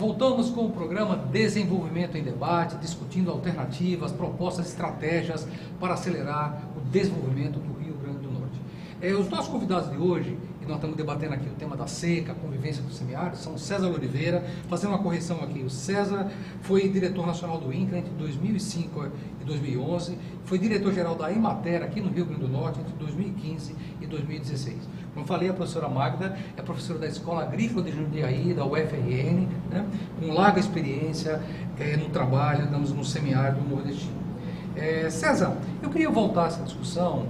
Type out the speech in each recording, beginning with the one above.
Voltamos com o programa Desenvolvimento em Debate, discutindo alternativas, propostas, estratégias para acelerar o desenvolvimento do Rio Grande do Norte. Os nossos convidados de hoje, e nós estamos debatendo aqui o tema da seca, a convivência do semiárido, são César Oliveira, fazendo uma correção aqui. O César foi diretor nacional do INCRA entre 2005 e 2011, foi diretor-geral da Emater aqui no Rio Grande do Norte entre 2015 e 2016. Como falei, a professora Magda é professora da Escola Agrícola de Jundiaí, da UFRN, né, com larga experiência no trabalho, digamos, no semiárido nordestino. César, eu queria voltar a essa discussão,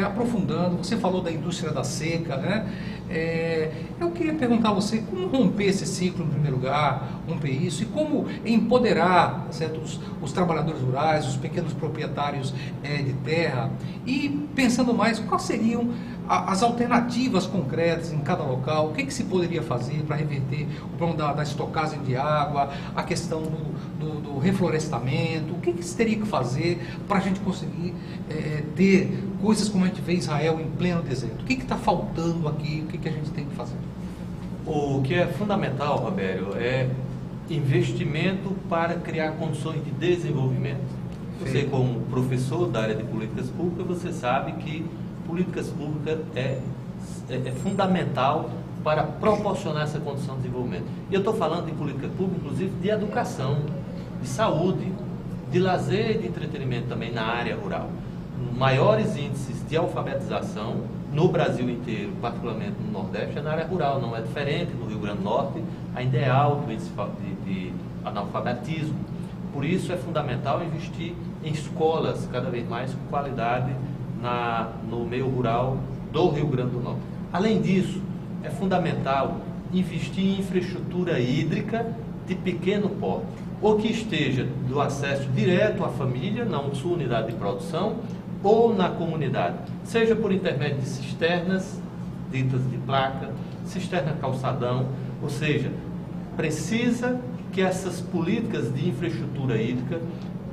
aprofundando, você falou da indústria da seca, né? Eu queria perguntar a você como romper esse ciclo, em primeiro lugar, romper isso, e como empoderar, certo, os trabalhadores rurais, os pequenos proprietários de terra, e pensando mais, quais seriam as alternativas concretas em cada local, o que se poderia fazer para reverter o problema da estocagem de água, a questão do reflorestamento, o que se teria que fazer para a gente conseguir ter coisas como a gente vê em Israel em pleno deserto? O que está faltando aqui? O que a gente tem que fazer? O que é fundamental, Robério, é investimento para criar condições de desenvolvimento. Você, como professor da área de políticas públicas, você sabe que políticas públicas é fundamental para proporcionar essa condição de desenvolvimento. E eu estou falando de política pública, inclusive, de educação, de saúde, de lazer e de entretenimento também na área rural. Maiores índices de alfabetização no Brasil inteiro, particularmente no Nordeste, é na área rural, não é diferente. No Rio Grande do Norte ainda é alto o índice de analfabetismo. Por isso é fundamental investir em escolas cada vez mais com qualidade no meio rural do Rio Grande do Norte. Além disso, é fundamental investir em infraestrutura hídrica de pequeno porte, ou que esteja do acesso direto à família, na sua unidade de produção, ou na comunidade, seja por intermédio de cisternas, ditas de placa, cisterna calçadão, ou seja, precisa que essas políticas de infraestrutura hídrica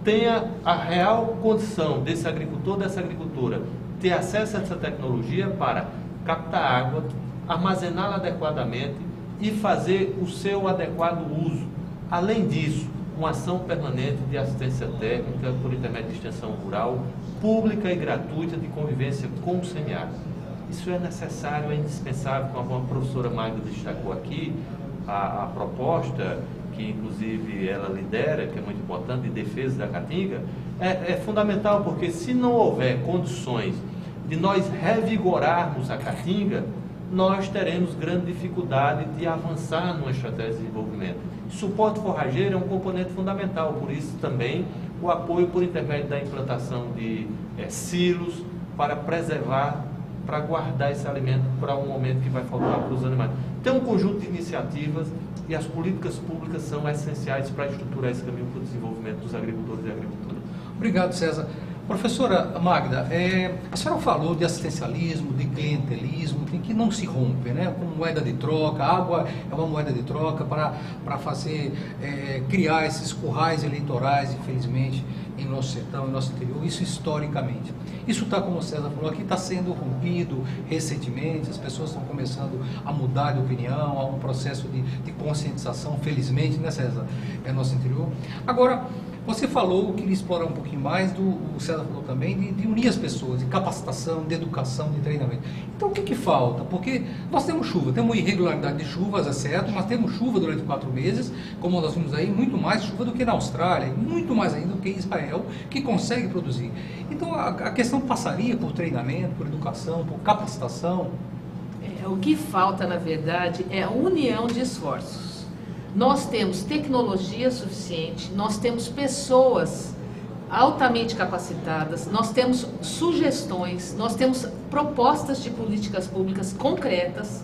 tenha a real condição desse agricultor, dessa agricultora, ter acesso a essa tecnologia para captar água, armazená-la adequadamente e fazer o seu adequado uso. Além disso, uma ação permanente de assistência técnica por intermédio de extensão rural, pública e gratuita de convivência com o semiárido. Isso é necessário, é indispensável, como a professora Magda destacou aqui, a proposta que inclusive ela lidera, que é muito importante, de defesa da caatinga, é fundamental, porque se não houver condições de nós revigorarmos a caatinga, nós teremos grande dificuldade de avançar numa estratégia de desenvolvimento. Suporte forrageiro é um componente fundamental, por isso também o apoio por intermédio da implantação de silos para preservar, para guardar esse alimento para um momento que vai faltar para os animais. Tem um conjunto de iniciativas e as políticas públicas são essenciais para estruturar esse caminho para o desenvolvimento dos agricultores e agricultoras. Obrigado, César. Professora Magda, a senhora falou de assistencialismo, de clientelismo, que não se rompe, né? Com moeda de troca, a água é uma moeda de troca para fazer, criar esses currais eleitorais, infelizmente, em nosso sertão, em nosso interior, isso historicamente. Isso está, como o César falou aqui, está sendo rompido recentemente, as pessoas estão começando a mudar de opinião, há um processo de conscientização, felizmente, né, César? É nosso interior. Agora, você falou, eu queria explorar um pouquinho mais, o César falou também, de unir as pessoas, de capacitação, de educação, de treinamento. Então, o que falta? Porque nós temos chuva, temos irregularidade de chuvas, é certo, mas temos chuva durante 4 meses, como nós vimos aí, muito mais chuva do que na Austrália, muito mais ainda do que em Israel, que consegue produzir. Então, a questão passaria por treinamento, por educação, por capacitação? O que falta, na verdade, é a união de esforços. Nós temos tecnologia suficiente, nós temos pessoas altamente capacitadas, nós temos sugestões, nós temos propostas de políticas públicas concretas,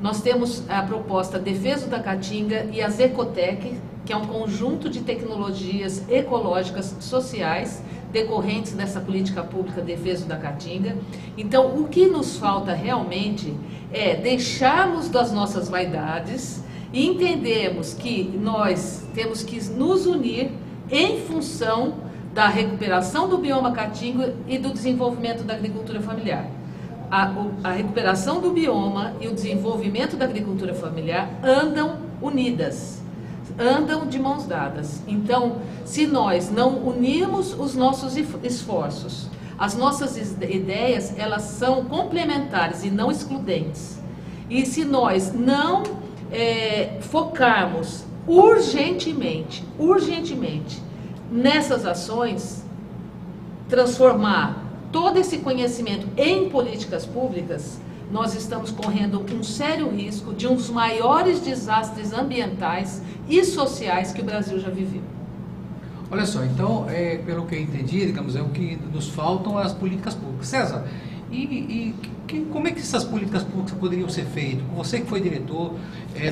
nós temos a proposta Defesa da Caatinga e as Ecotec, que é um conjunto de tecnologias ecológicas sociais decorrentes dessa política pública Defesa da Caatinga. Então, o que nos falta realmente é deixarmos das nossas vaidades e entendemos que nós temos que nos unir em função da recuperação do bioma caatinga e do desenvolvimento da agricultura familiar. A recuperação do bioma e o desenvolvimento da agricultura familiar andam unidas. andam de mãos dadas. Então, se nós não unirmos os nossos esforços, as nossas ideias, elas são complementares e não excludentes. E se nós não focarmos urgentemente nessas ações, transformar todo esse conhecimento em políticas públicas, nós estamos correndo um sério risco de um dos maiores desastres ambientais e sociais que o Brasil já viveu. Olha só, então, pelo que eu entendi, digamos, o que nos faltam as políticas públicas. César, como é que essas políticas públicas poderiam ser feitas? Você que foi diretor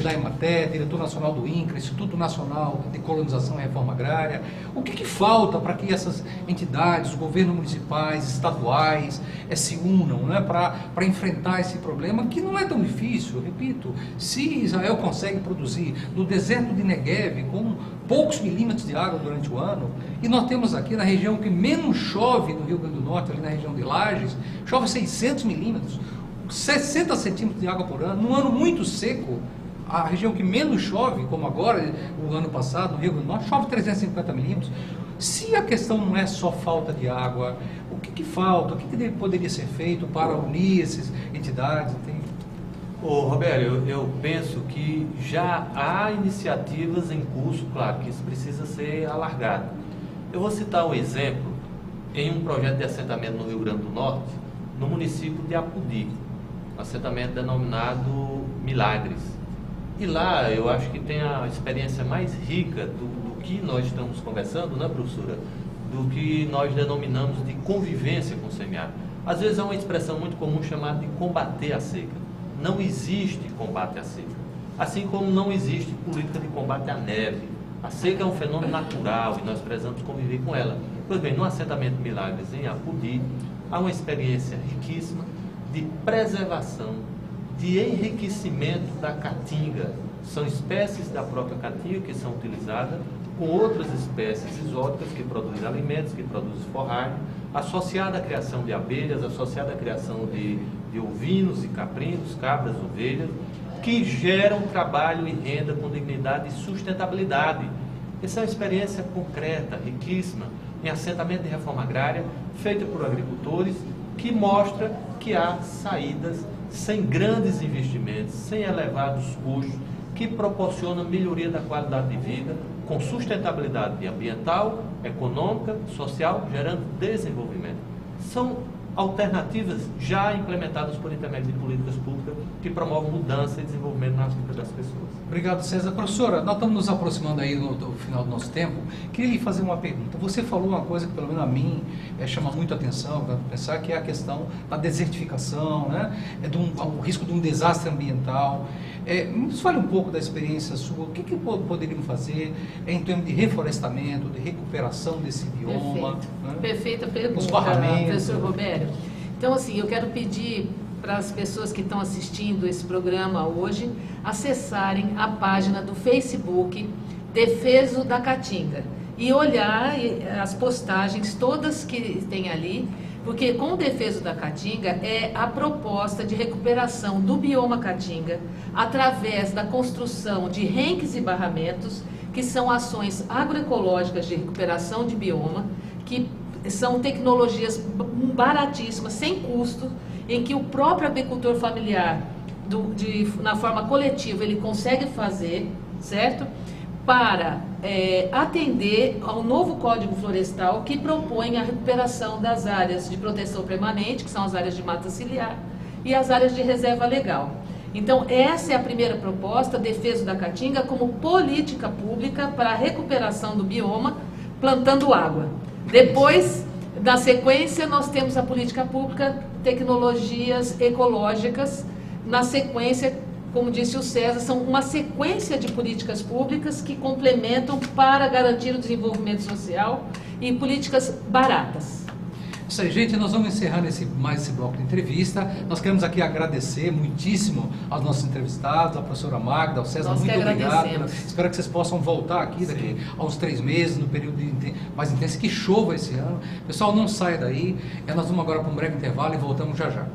da EMATE, diretor nacional do INCRA, Instituto Nacional de Colonização e Reforma Agrária, o que falta para que essas entidades, os governos municipais, estaduais, se unam, né, para enfrentar esse problema, que não é tão difícil, repito. Se Israel consegue produzir no deserto de Negev com poucos milímetros de água durante o ano, e nós temos aqui na região que menos chove no Rio Grande do Norte, ali na região de Lages, chove 600 milímetros, 60 centímetros de água por ano, num ano muito seco. A região que menos chove, como agora, o ano passado, no Rio Grande do Norte, chove 350 milímetros. Se a questão não é só falta de água, o que falta? O que poderia ser feito para unir essas entidades? Ô, Roberto, eu penso que já há iniciativas em curso, claro que isso precisa ser alargado. Eu vou citar um exemplo em um projeto de assentamento no Rio Grande do Norte, no município de Apodi, um assentamento denominado Milagres. E lá eu acho que tem a experiência mais rica do que nós estamos conversando, né, professora? Do que nós denominamos de convivência com o semiárido. Às vezes é uma expressão muito comum chamada de combater a seca. Não existe combate à seca. Assim como não existe política de combate à neve. A seca é um fenômeno natural e nós precisamos conviver com ela. Pois bem, no assentamento Milagres, em Apodi, há uma experiência riquíssima de preservação, de enriquecimento da caatinga. São espécies da própria caatinga que são utilizadas com outras espécies exóticas que produzem alimentos, que produzem forragem, associada à criação de abelhas, associada à criação de ovinos e caprinos, cabras, ovelhas, que geram trabalho e renda com dignidade e sustentabilidade. Essa é uma experiência concreta, riquíssima, em assentamento de reforma agrária, feita por agricultores, que mostra que há saídas sem grandes investimentos, sem elevados custos, que proporcionam melhoria da qualidade de vida, com sustentabilidade ambiental, econômica, social, gerando desenvolvimento. São alternativas já implementadas por intermédio de políticas públicas que promovem mudança e desenvolvimento na vida das pessoas. Obrigado, César. Professora, nós estamos nos aproximando aí do final do nosso tempo. Queria lhe fazer uma pergunta. Você falou uma coisa que, pelo menos a mim, chama muito a atenção, pensar, que é a questão da desertificação, né? O risco de um desastre ambiental. Nos fale um pouco da experiência sua. O que poderíamos fazer em termos de reflorestamento, de recuperação desse bioma? Perfeito. Né? Perfeita pergunta, Os barramentos. professor Roberto. Então, assim, eu quero pedir para as pessoas que estão assistindo esse programa hoje acessarem a página do Facebook Defeso da Caatinga e olhar as postagens todas que tem ali, porque com o Defeso da Caatinga é a proposta de recuperação do bioma Caatinga através da construção de renques e barramentos, que são ações agroecológicas de recuperação de bioma, que são tecnologias baratíssimas, sem custo, em que o próprio agricultor familiar, na forma coletiva, ele consegue fazer, certo? Para atender ao novo Código Florestal, que propõe a recuperação das áreas de proteção permanente, que são as áreas de mata ciliar, e as áreas de reserva legal. Então, essa é a primeira proposta, Defeso da Caatinga, como política pública para a recuperação do bioma, plantando água. Depois, na sequência, nós temos a política pública, tecnologias ecológicas. Na sequência, como disse o César, são uma sequência de políticas públicas que complementam para garantir o desenvolvimento social e políticas baratas. Isso aí, gente, nós vamos encerrar mais esse bloco de entrevista. Nós queremos aqui agradecer muitíssimo aos nossos entrevistados, a professora Magda, ao César, nós muito obrigado. Espero que vocês possam voltar aqui daqui a uns 3 meses, no período mais intenso, que chova esse ano. Pessoal, não saia daí. Nós vamos agora para um breve intervalo e voltamos já já.